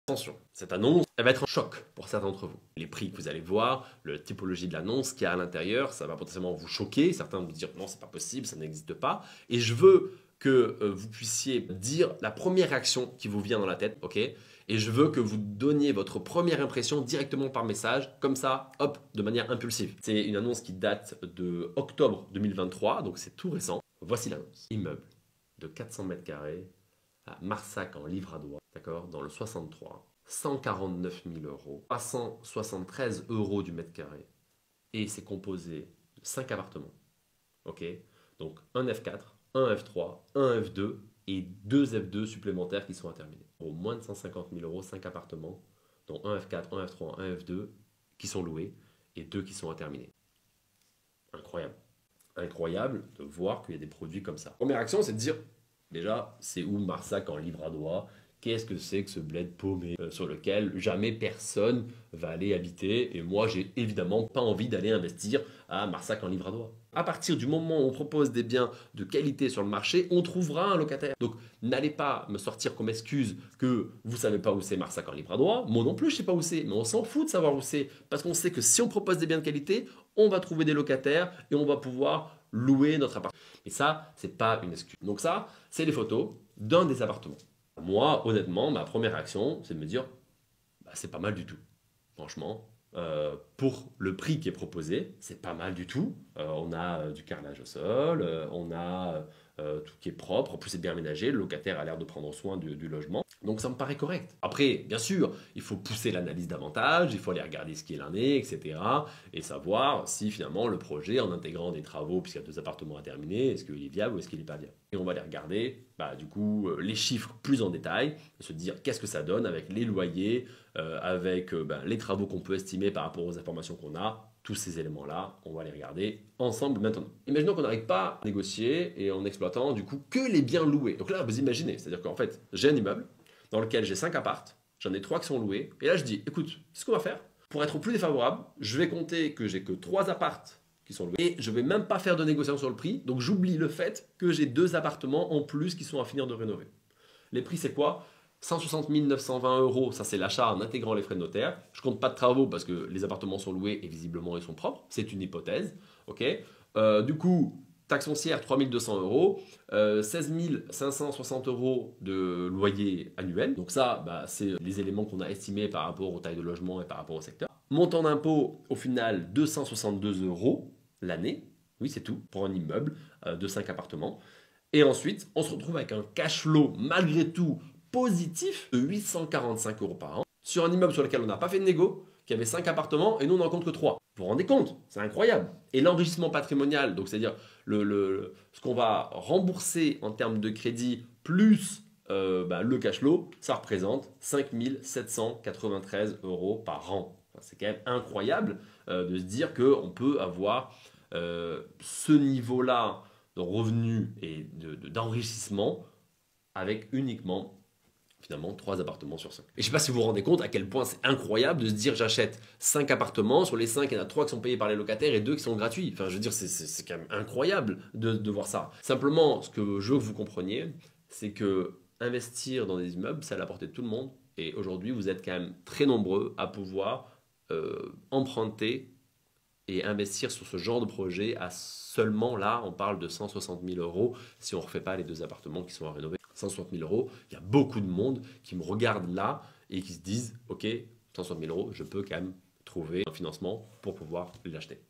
Attention, cette annonce, elle va être un choc pour certains d'entre vous. Les prix que vous allez voir, la typologie de l'annonce qu'il y a à l'intérieur, ça va potentiellement vous choquer. Certains vont vous dire non, c'est pas possible, ça n'existe pas. Et je veux que vous puissiez dire la première réaction qui vous vient dans la tête, ok? Et je veux que vous donniez votre première impression directement par message, comme ça, hop, de manière impulsive. C'est une annonce qui date de octobre 2023, donc c'est tout récent. Voici l'annonce. Immeuble de 400 mètres carrés à Marsac en Livradois, d'accord, dans le 63. 149 000 euros, 373 euros du mètre carré. Et c'est composé de 5 appartements. Ok? Donc un F4, un F3, un F2 et 2 F2 supplémentaires qui sont à terminer. Au moins de 150 000 euros, 5 appartements, dont un F4, un F3, un F2 qui sont loués et 2 qui sont à terminer. Incroyable. Incroyable de voir qu'il y a des produits comme ça. Première action, c'est de dire, déjà, c'est où Marsac en Livradois? Qu'est-ce que c'est que ce bled paumé sur lequel jamais personne va aller habiter? Et moi, j'ai évidemment pas envie d'aller investir à Marsac en Livradois. À partir du moment où on propose des biens de qualité sur le marché, on trouvera un locataire. Donc, n'allez pas me sortir comme excuse que vous savez pas où c'est Marsac en Livradois. Moi non plus, je sais pas où c'est, mais on s'en fout de savoir où c'est. Parce qu'on sait que si on propose des biens de qualité, on va trouver des locataires et on va pouvoir louer notre appartement. Et ça, c'est pas une excuse. Donc ça, c'est les photos d'un des appartements. Moi, honnêtement, ma première réaction, c'est de me dire, bah, c'est pas mal du tout. Franchement, pour le prix qui est proposé, c'est pas mal du tout. On a du carrelage au sol, on a tout qui est propre, en plus c'est bien aménagé, le locataire a l'air de prendre soin du logement. Donc ça me paraît correct. Après, bien sûr, il faut pousser l'analyse davantage, il faut aller regarder ce qu'il en est, etc. Et savoir si finalement le projet, en intégrant des travaux, puisqu'il y a 2 appartements à terminer, est-ce qu'il est viable ou est-ce qu'il n'est pas viable. Et on va aller regarder, bah, du coup, les chiffres plus en détail, se dire qu'est-ce que ça donne avec les loyers, avec les travaux qu'on peut estimer par rapport aux informations qu'on a. Tous ces éléments-là, on va les regarder ensemble maintenant. Imaginons qu'on n'arrive pas à négocier et en exploitant du coup que les biens loués. Donc là, vous imaginez, c'est-à-dire qu'en fait, j'ai un immeuble dans lequel j'ai 5 appartes, j'en ai 3 qui sont loués, et là je dis, écoute, qu'est-ce qu'on va faire? Pour être au plus défavorable, je vais compter que j'ai que 3 appartes qui sont loués, et je ne vais même pas faire de négociation sur le prix, donc j'oublie le fait que j'ai 2 appartements en plus qui sont à finir de rénover. Les prix, c'est quoi? 160 920 euros, ça c'est l'achat en intégrant les frais de notaire. Je compte pas de travaux parce que les appartements sont loués et visiblement ils sont propres. C'est une hypothèse. Ok. Du coup, taxe foncière 3 200 euros, 16 560 euros de loyer annuel. Donc ça, bah, c'est les éléments qu'on a estimés par rapport aux tailles de logement et par rapport au secteur. Montant d'impôt, au final, 262 euros l'année. Oui, c'est tout pour un immeuble de 5 appartements. Et ensuite, on se retrouve avec un cash flow malgré tout positif de 845 euros par an sur un immeuble sur lequel on n'a pas fait de négo, qui avait 5 appartements et nous on n'en compte que 3. Vous vous rendez compte? C'est incroyable. Et l'enrichissement patrimonial, donc c'est-à-dire ce qu'on va rembourser en termes de crédit plus le cash flow, ça représente 5 793 euros par an. Enfin, c'est quand même incroyable de se dire qu'on peut avoir ce niveau-là de revenus et d'enrichissement avec uniquement finalement 3 appartements sur 5. Et je ne sais pas si vous vous rendez compte à quel point c'est incroyable de se dire j'achète 5 appartements, sur les 5 il y en a 3 qui sont payés par les locataires et 2 qui sont gratuits. Enfin je veux dire c'est quand même incroyable de voir ça. Simplement ce que je veux que vous compreniez, c'est que investir dans des immeubles, c'est à la portée de tout le monde. Et aujourd'hui vous êtes quand même très nombreux à pouvoir emprunter et investir sur ce genre de projet à seulement, là, on parle de 160 000 euros si on ne refait pas les 2 appartements qui sont à rénover. 160 000 euros, il y a beaucoup de monde qui me regarde là et qui se disent, ok, 160 000 euros, je peux quand même trouver un financement pour pouvoir l'acheter.